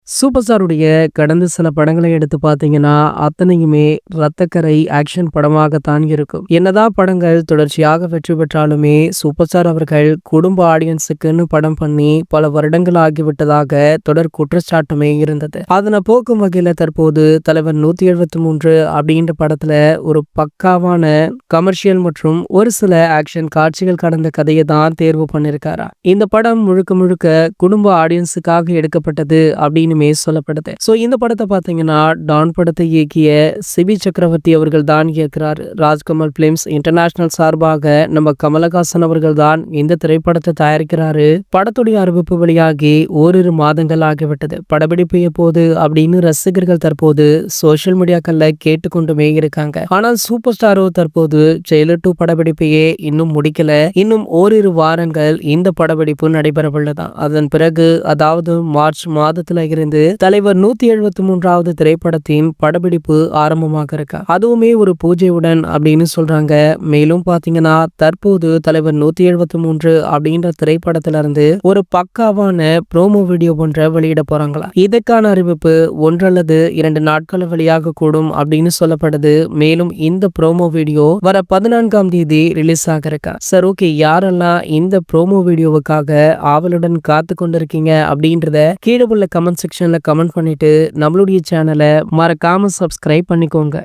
Super ஸ்டாருடைய கடந்த சில படங்களை எடுத்து பார்த்தீங்கன்னா, அத்தனையுமே ரத்தக்கரை ஆக்ஷன் படமாகத்தான் இருக்கும். என்னதான் படங்கள் தொடர்ச்சியாக வெற்றி பெற்றாலுமே, சூப்பர் ஸ்டார் அவர்கள் குடும்ப ஆடியன்ஸுக்குன்னு படம் பண்ணி பல வருடங்கள் ஆகிவிட்டதாக தொடர் குற்றச்சாட்டுமே இருந்தது. அதனை போக்கும் வகையில தற்போது தலைவர் 173 அப்படின்ற படத்துல ஒரு பக்காவான கமர்ஷியல் மற்றும் ஒரு சில ஆக்ஷன் காட்சிகள் கடந்த கதையை தான் தேர்வு பண்ணியிருக்காரா. இந்த படம் முழுக்க முழுக்க குடும்ப ஆடியன்ஸுக்காக எடுக்கப்பட்டது அப்படின்னு சொல்லப்படுது. சோ இந்த படத்தை பாத்தீங்கன்னா டான் படத்தை இயக்கிய சிபி சக்கரவர்த்தி அவர்கள் தான் இயக்குறாரு. ராஜ்கமல் பிலிம்ஸ் இன்டர்நேஷனல் சார்பாக நம்ம கமலஹாசன் அவர்கள் தான் இந்த திரைப்படத்தை தயாரிக்கிறாரு. படத்துடைய அறிவிப்பு வெளியாகி ஓரிரு மாதங்கள் ஆகிவிட்டது. படப்பிடிப்பு எப்போது அப்படின்னு ரசிகர்கள் தற்போது சோசியல் மீடியாக்கள்ல கேட்டுக்கொண்டுமே இருக்காங்க. ஆனால் சூப்பர் ஸ்டாரோ தற்போது ஜெயிலர் 2 படப்பிடிப்பையே இன்னும் முடிக்கல. இன்னும் ஓரிரு வாரங்கள் இந்த படப்பிடிப்பு நடைபெறவுள்ளதான். அதன் பிறகு அதாவது மார்ச் மாதத்துல இருந்து தலைவர் 173வது திரைப்படத்தின் படப்பிடிப்பு ஆரம்பமாக இருக்கு. அதுவுமே ஒரு பூஜையுடன் அப்படின்னு சொல்றாங்க. மேலும் பாத்தீங்கன்னா தற்போது தலைவர் 173 அப்படின்ற திரைப்படத்தில இருந்து ஒரு பக்காவான ப்ரோமோ வீடியோ ஒன்றை வெளியிட போறாங்களா. இதற்கான அறிவிப்பு 1 அல்லது 2 நாட்கள் வெளியாக கூடும் அப்படின்னு சொல்லப்படுது. மேலும் இந்த ப்ரோமோ வீடியோ வர 14ஆம் தேதி ரிலீஸ் ஆக இருக்கா. சார் ஓகே, யாரெல்லாம் இந்த ப்ரோமோ வீடியோவுக்காக ஆவலுடன் காத்து கொண்டிருக்கீங்க அப்படின்றத கீழே உள்ள கமெண்ட் செக்ஷன்ல கமெண்ட் பண்ணிட்டு நம்மளுடைய சேனலை மறக்காம சப்ஸ்கிரைப் பண்ணிக்கோங்க.